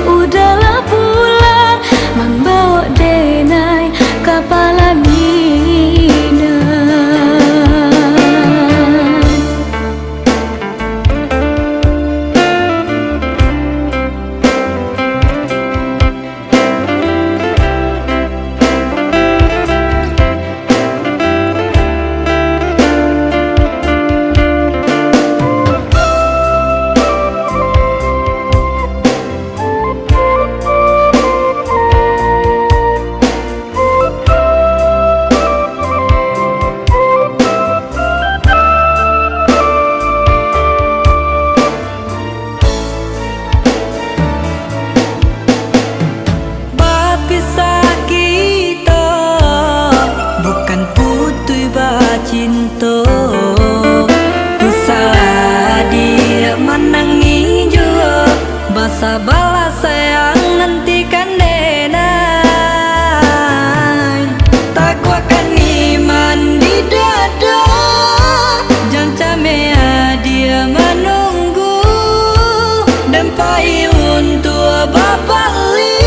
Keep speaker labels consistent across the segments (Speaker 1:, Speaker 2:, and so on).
Speaker 1: udahlah pulang membawa denai kepala mina.
Speaker 2: Cinta ku salah dia menangi jua basa balas sayang nantikan denai tak kuakan iman di dada jangan camea dia menunggu dan pai untuk babali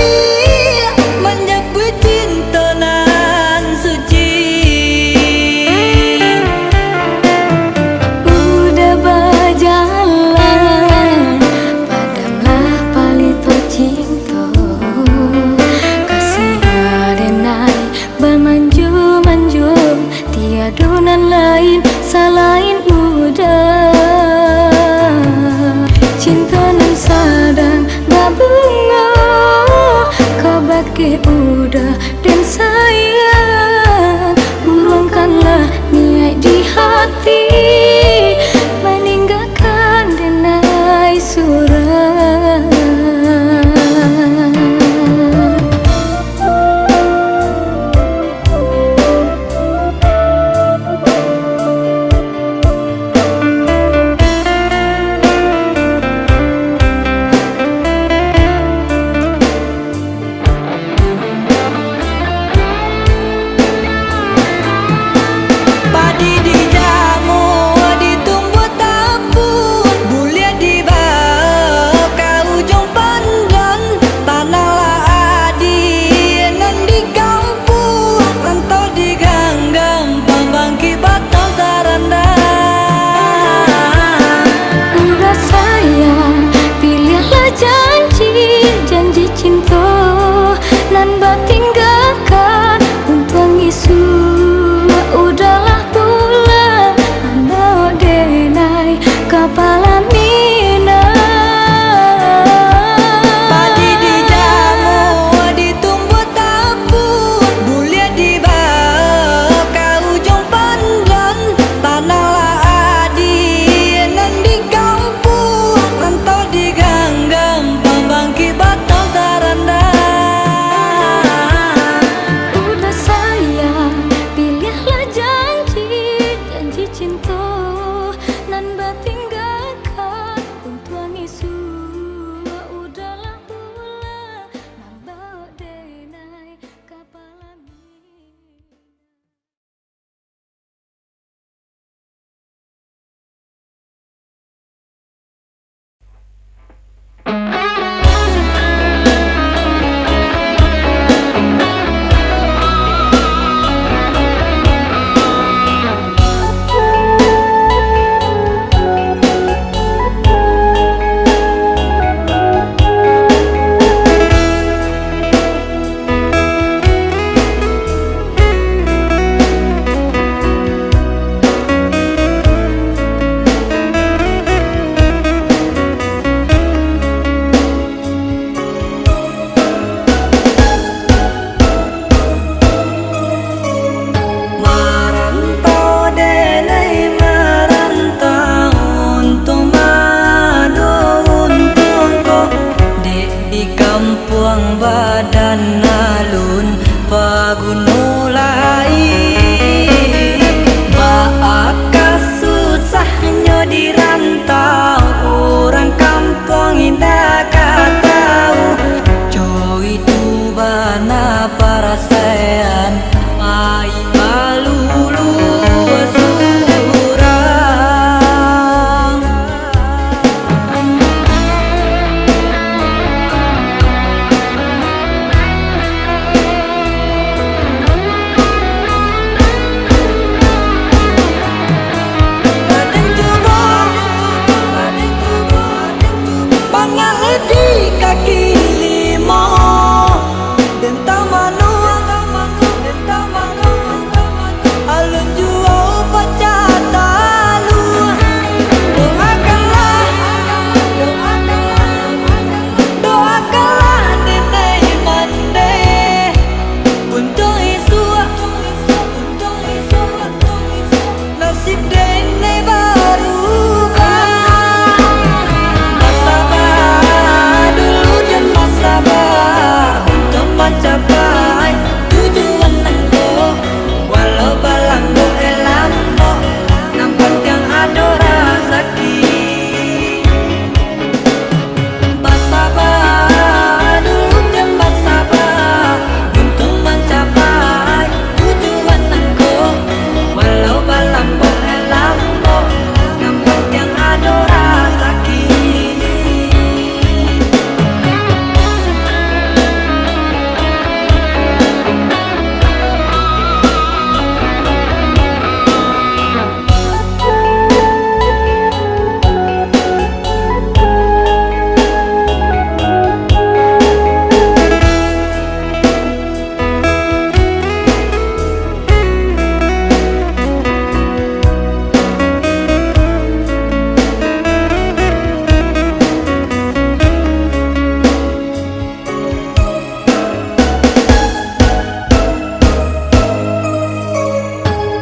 Speaker 2: menjemput cinta nan suci.
Speaker 1: Udah berjalan, padamlah palito
Speaker 2: kaki lima dan tamanu alun jual pacatalu. Doakanlah nenek mande untuk isua nasib nenek berubah. Bersabar dulu dan bersabar untuk mencapai tujuan engkau. Walau balambo elambo nampak yang ada rezeki. Bersabar dulu dan bersabar untuk mencapai tujuan engkau. Walau balambo elambo nampak yang ada rezeki.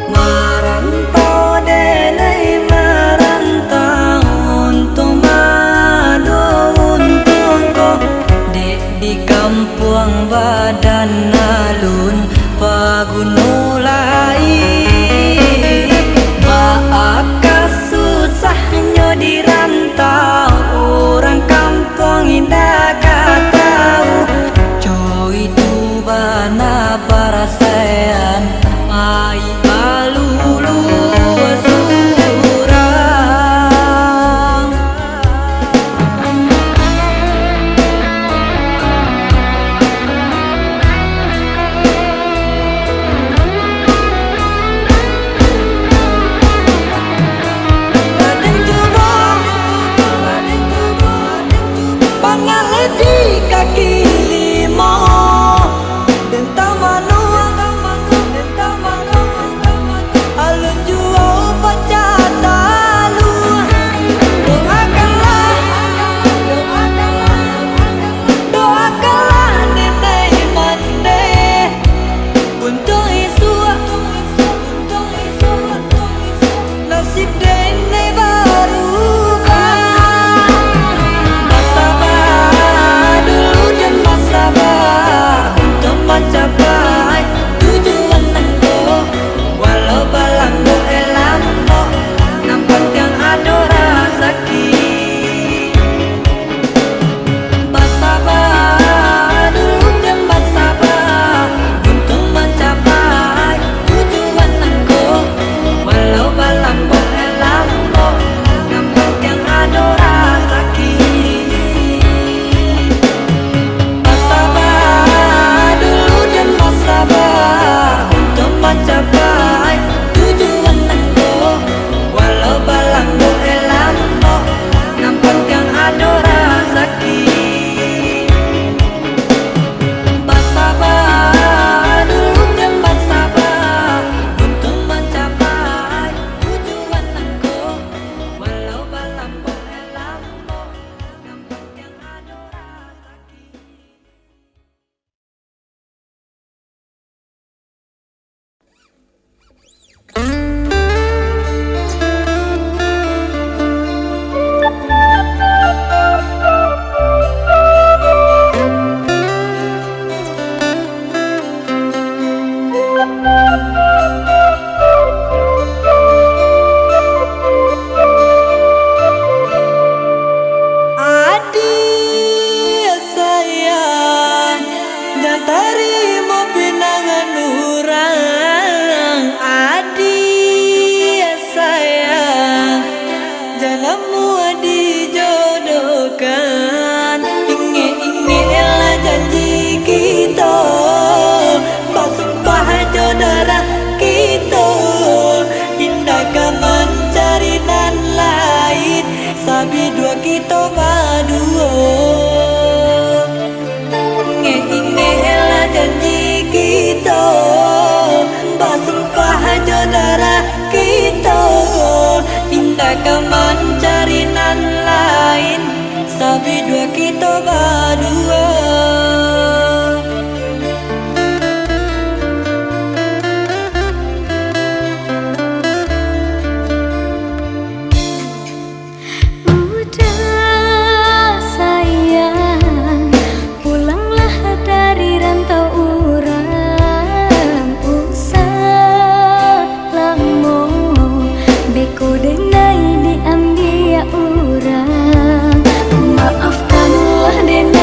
Speaker 2: Merantau denai merantau untuk madu untung kau di kampung badan alun pagunulai. Baaka susahnya dirantau orang kampung indah tahu. Coy itu bana perasaan ai alulu surang. Badan coba pangalan di kaki lima dan tamanu alun jual pacatalu. Doakanlah nenek mande untuk isua nasib nenek berubah. Bersabar dulu dan kita berdua.
Speaker 1: Udah sayang, pulanglah dari rantau urang. Usah lamo, beko denai diambil urang. Maafkanlah denai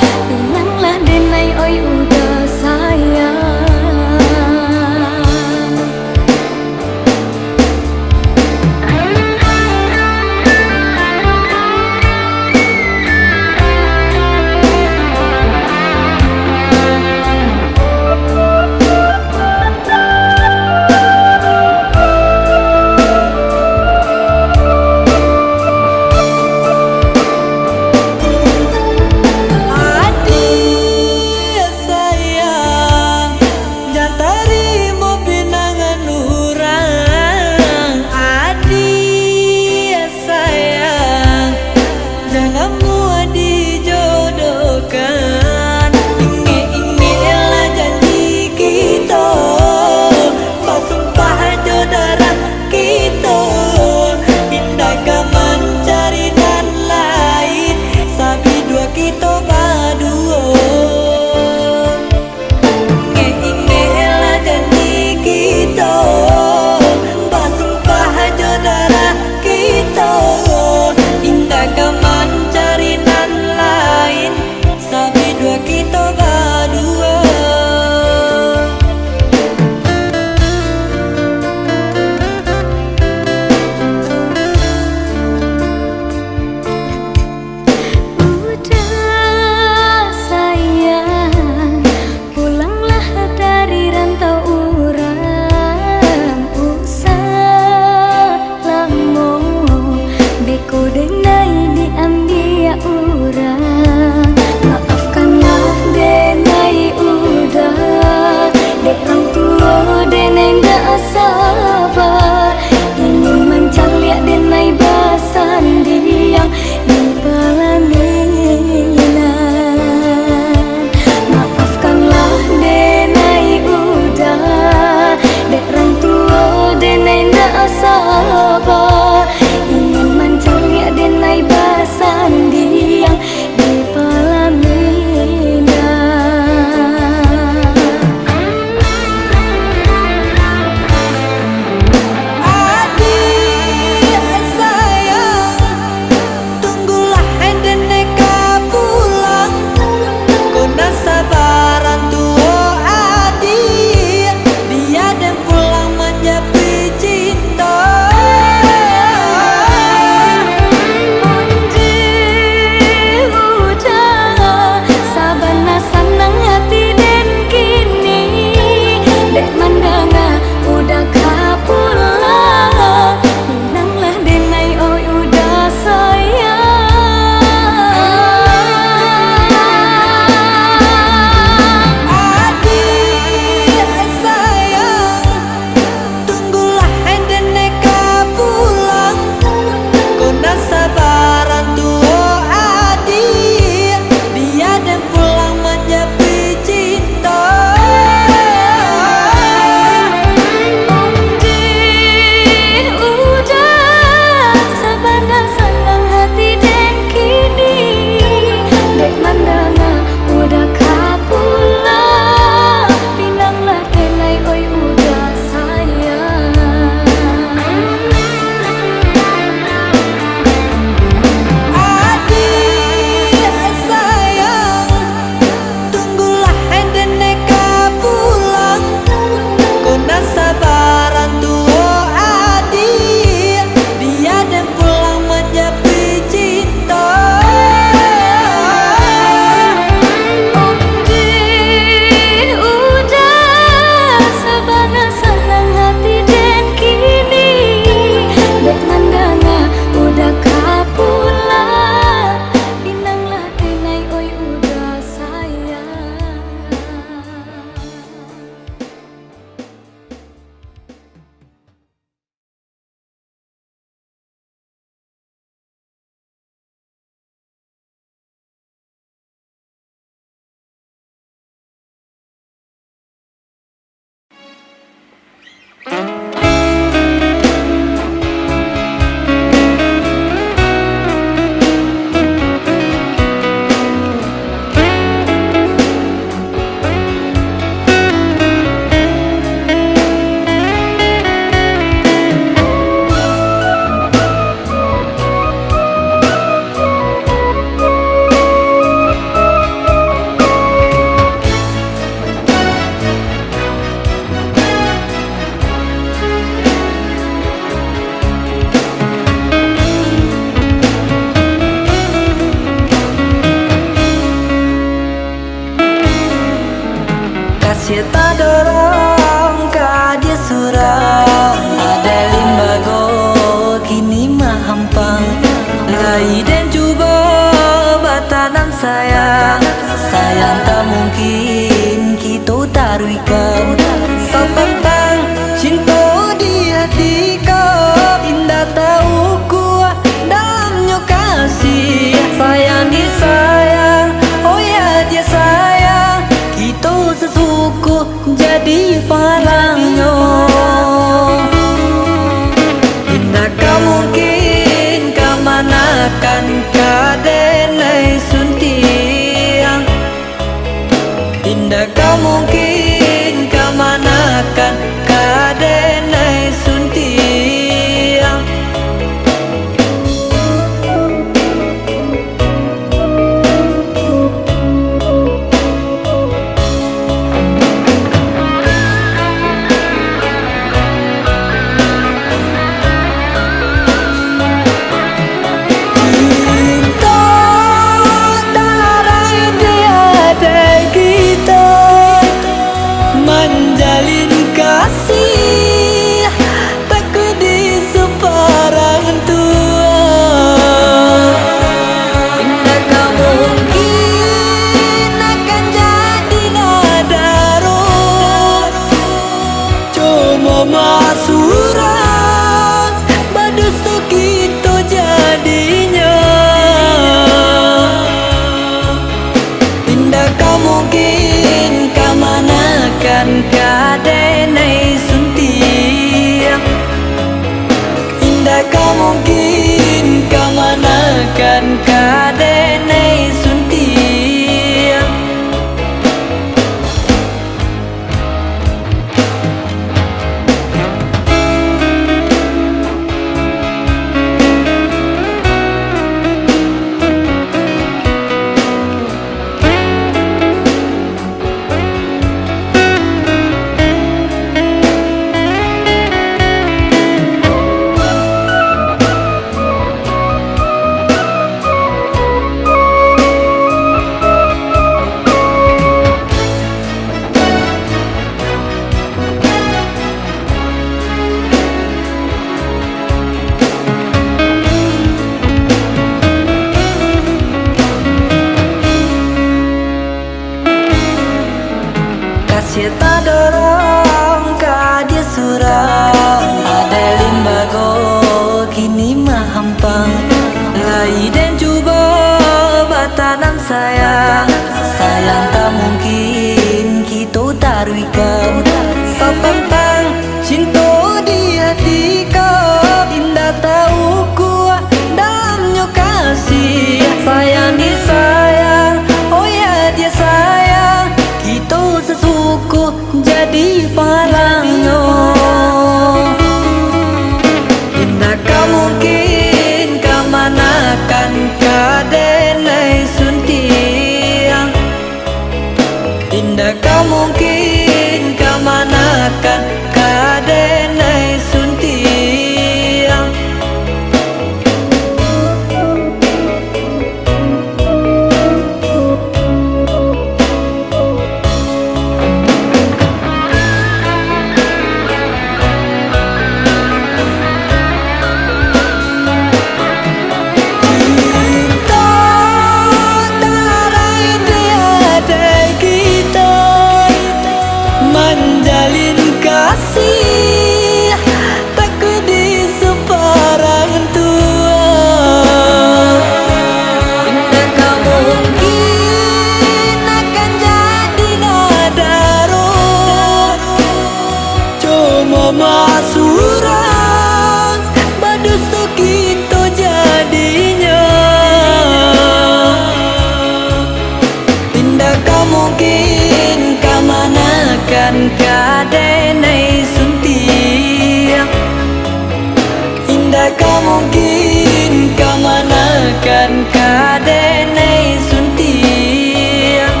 Speaker 2: Indah kau mungkin kemanakan kadenai suntiang.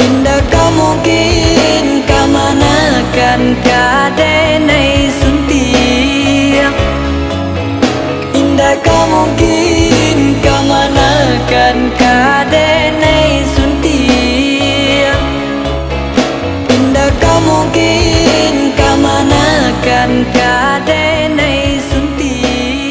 Speaker 2: Indah kau mungkin kemanakan kadenai suntiang. Indah kau mungkin kemanakan kadenai suntiang. Indah kau mungkin kemanakan kadenai suntiang.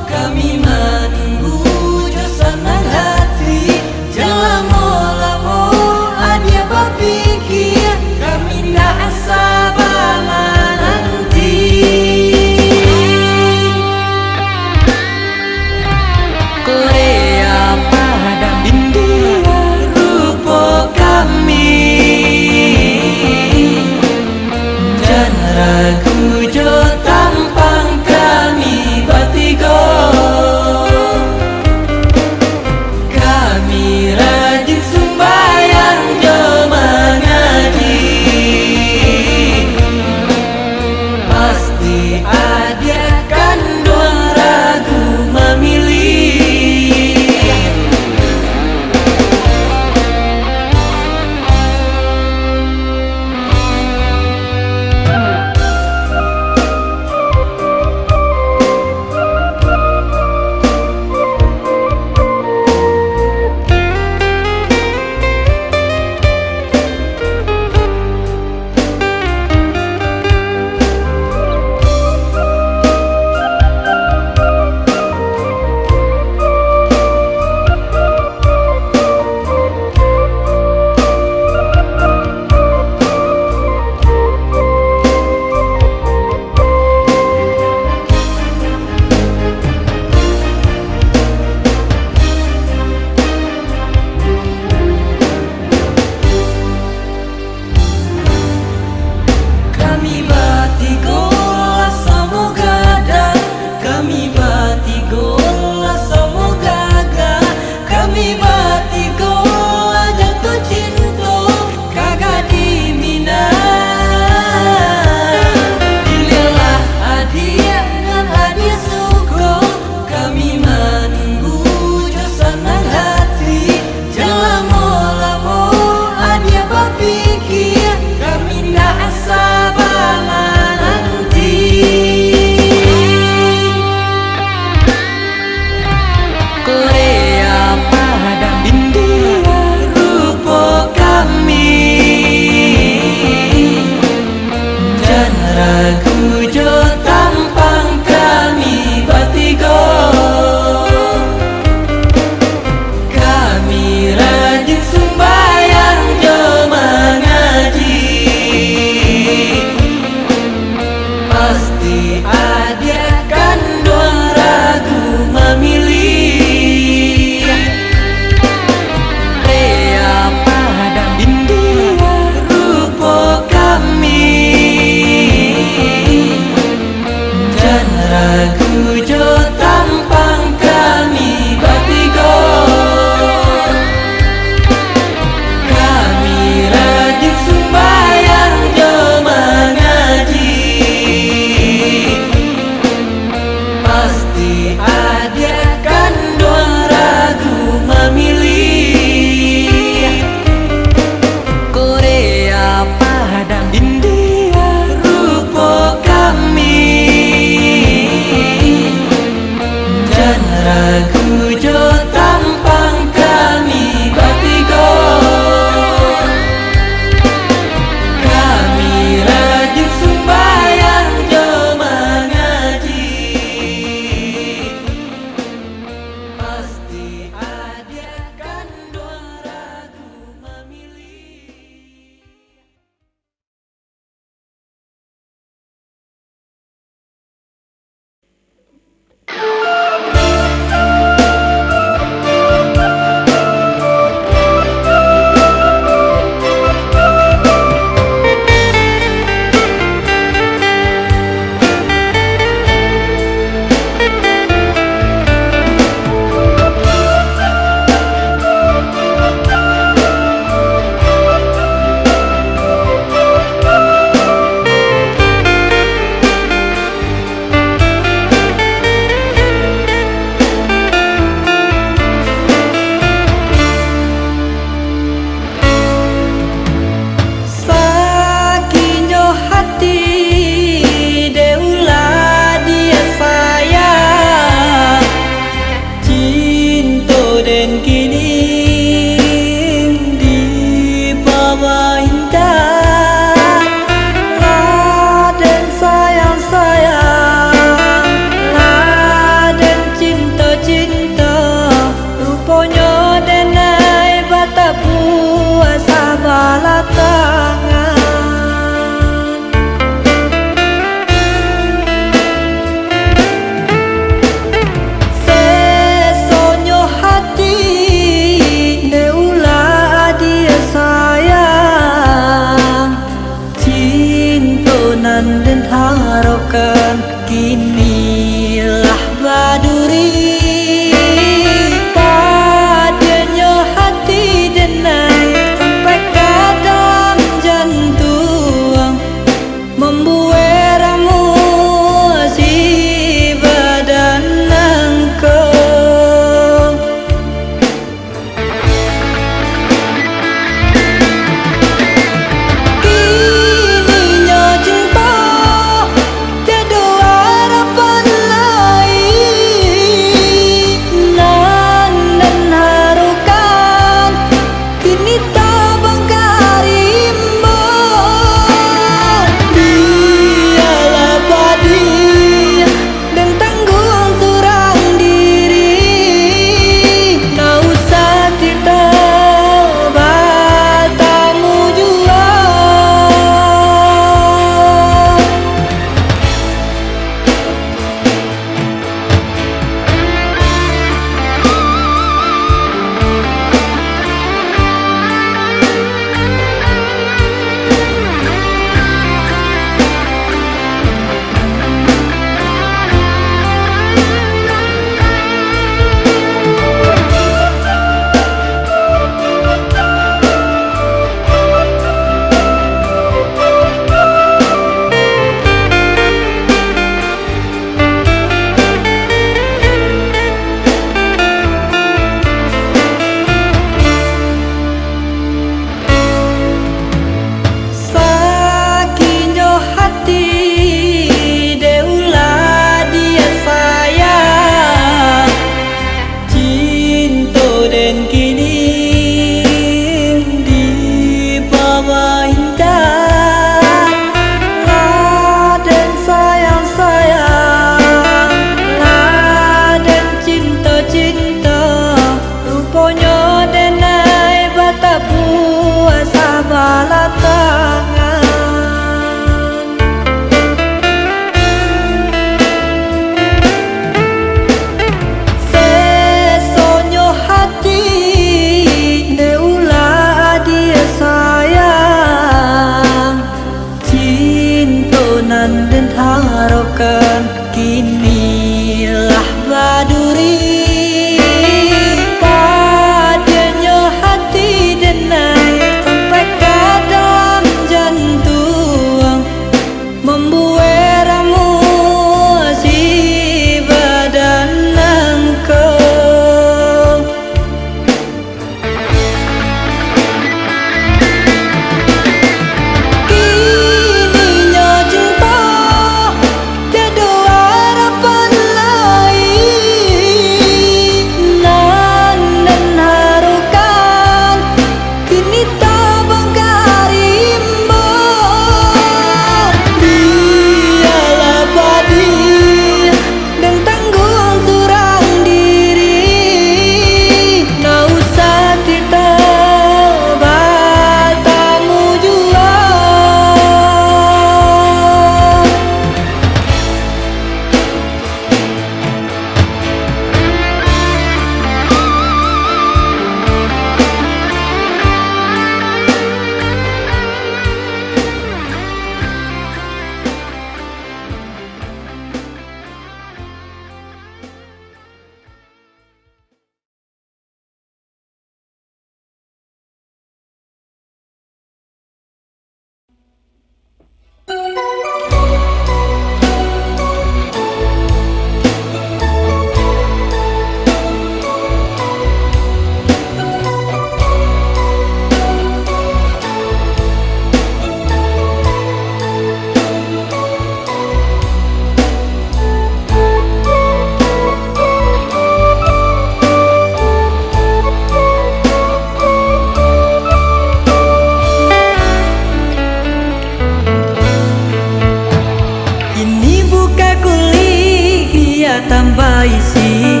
Speaker 2: isi.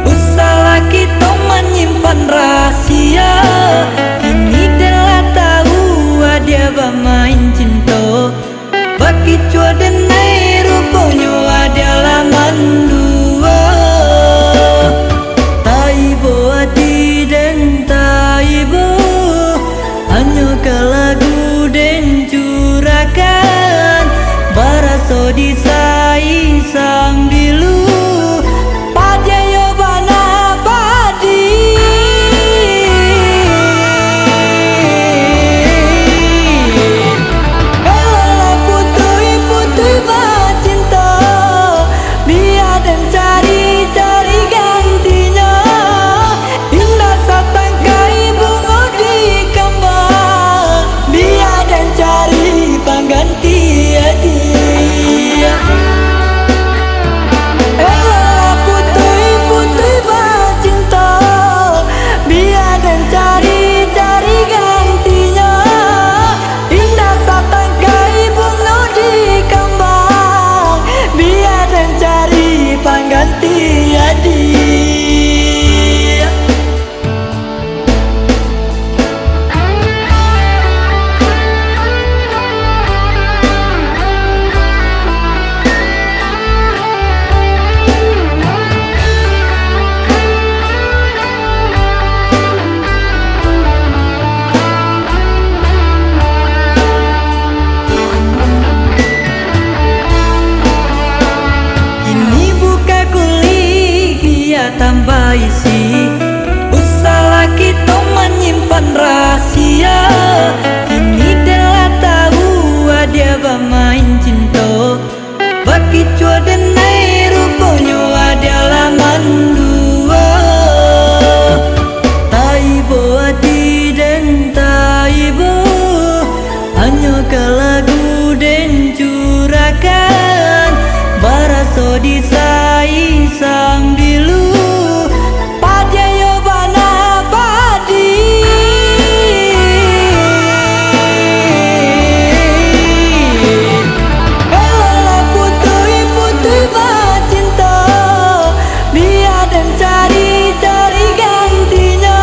Speaker 2: Usahlah kita menyimpan rahasia. Kini telah tahu dia bermain cinta. Bagi cua denai rupanya adalah mandua. Taibo hati dan taibo, hanya ke lagu dan curakan. Baraso disai sambilu pajayo bana badi. Elalah putui bacinta, biar dan cari gantinya. Indah satangkai bunga di kembang, biar dan cari pengganti dia. Elalah putui bacinta, biar dan cari gantinya. Indah satangkai bunga di kembang, biar dan cari pengganti dia. Ini buka kulit dia tambah isi. Usahlah kita menyimpan rahasia. Kini telah tahu dia bermain cinta. Bagi cua denai rupanya adalah mandua. Taibo hati dan taibo, hanya ke lagu dan curakan. Baraso disai sambilu pajayo bana badi. Elalah putui bacinta, biar dan cari gantinya.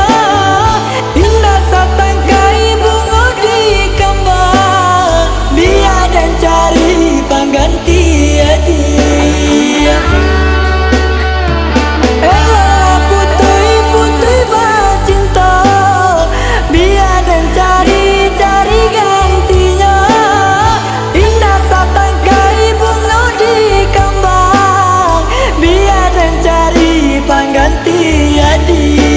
Speaker 2: Indah satangkai bunga di kembang, biar dan cari pengganti dia. Elalah putui bacinta, biar dan cari gantinya. Indah satangkai bunga di kembang, biar dan cari pengganti dia.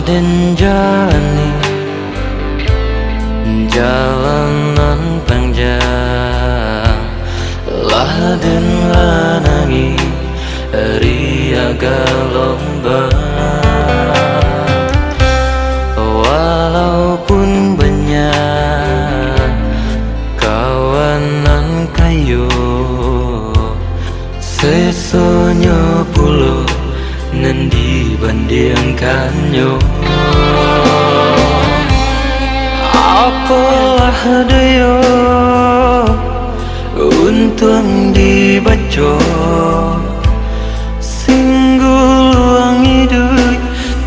Speaker 2: Dan jalani jalanan panjang, lah dan lanangi ria gelombang. Walaupun banyak kawanan kayu, sesonyo pulau nan dibandingkannya. Apalah daya untung dibaca, singgul wangi duit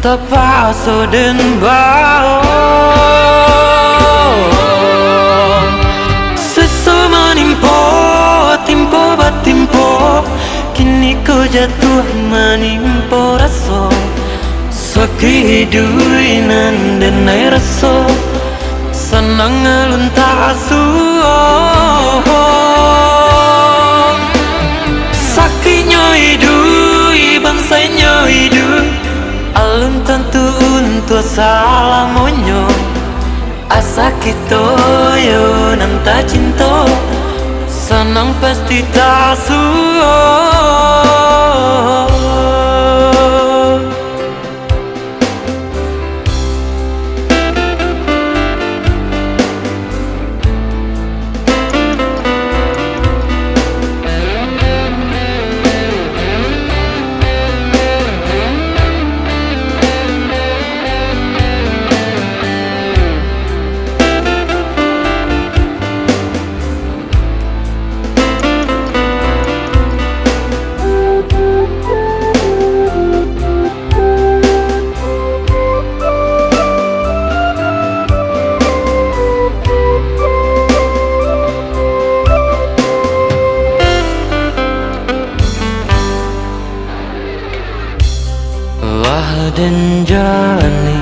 Speaker 2: tak paso dan bau. jatuh menimpa rasa sakit hidupan dan rasa senang alun tak asuh sakitnya hidup bangsanya hidup alun tentu untuk salamonyo asa kita yo nam tak cinta senang pasti tak asuh. Dan jalani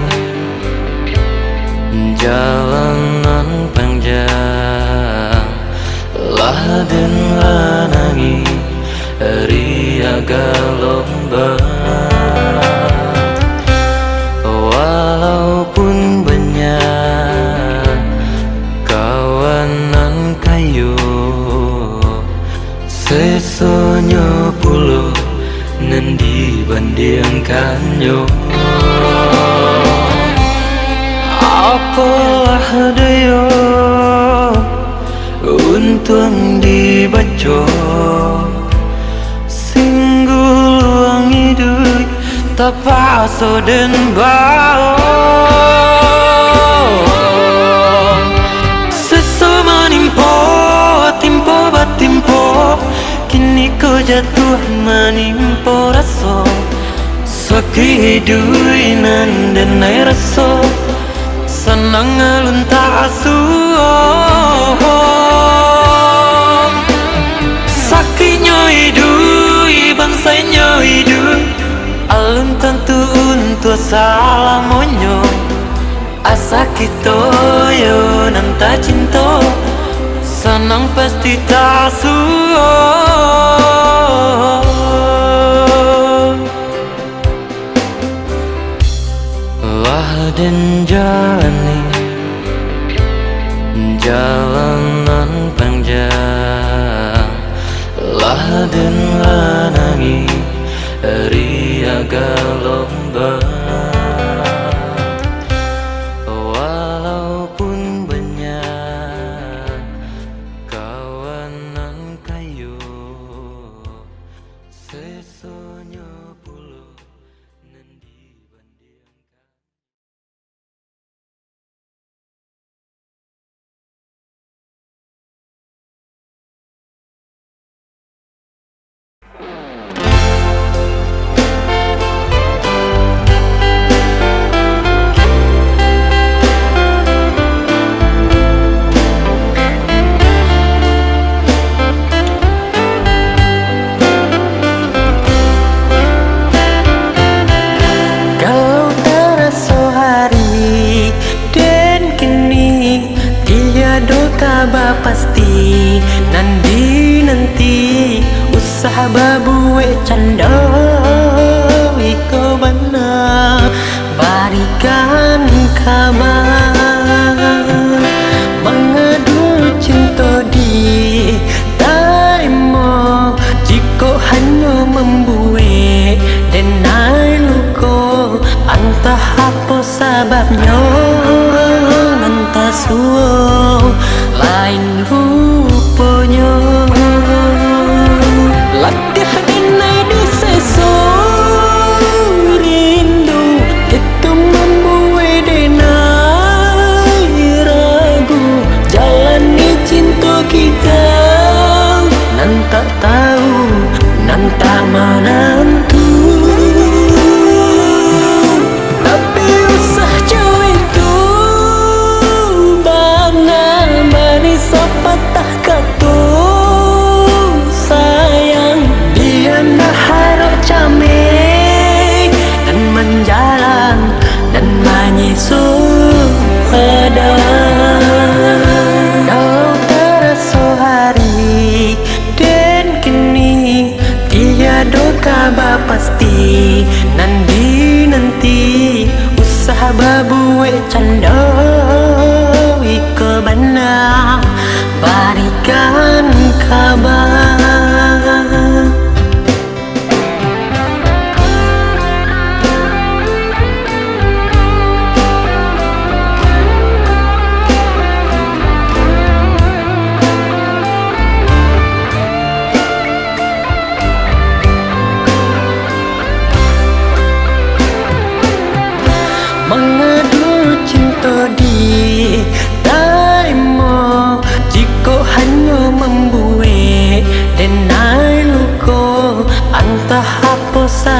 Speaker 2: jalanan panjang lah dan lanangi ria gelombang walaupun banyak kawanan kayu sesonyo pulau nan dibandingkannya apalah daya untung dibaca singgul luang hidup tak paso dan bau sesama timpo batimpo kini kau jatuh menimpa rasa sakit hidupan dan rasa senang alun tak asuh sakitnya hidup bangsanya hidup alun tentu untuk salamonyo asa kita yo nam tak cinta senang pasti tak asuh lah dan jalani jalanan panjang lah dan lanangi ria gelombang walaupun banyak kawanan kayu sesonyo pulau nan dibandingkan.
Speaker 3: Kabar pasti nanti usaha babuwe canda iko bana barikan kabar mengadu cinta di tarimo jika hanya membuat denai luko antah apa sababnya entah suo lain rupanya latih denai di seso rindu itu membuat denai ragu jalani cinta kita nan tak tahu nan tak menentu tapi usah jauh itu bana manis sopat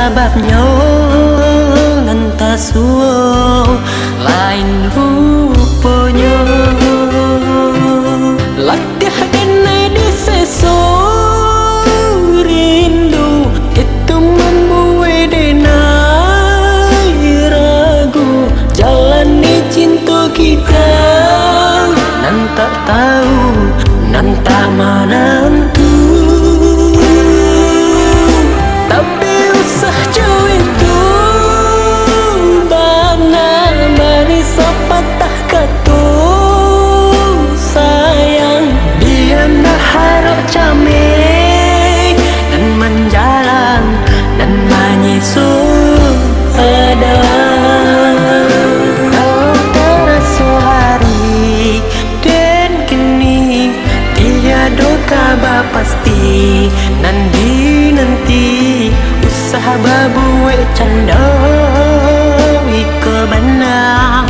Speaker 3: sebabnya nganta suo lain rupanya latih denai di seso rindu itu membuat denai ragu jalani cinta kita nan tak tahu nan tak menentu. Tapi usah jauh itu bana manis patah katu sayang dia nak harap camai dan menjalan dan menyisu ada. Kalau terasa hari dan kini tiada kabar pasti nanti usaha babuwe canda ika benar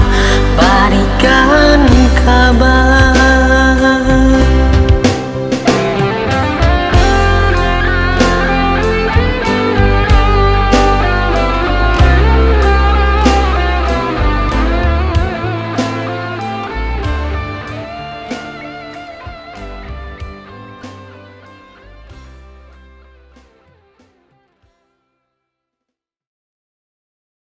Speaker 3: berikan kabar.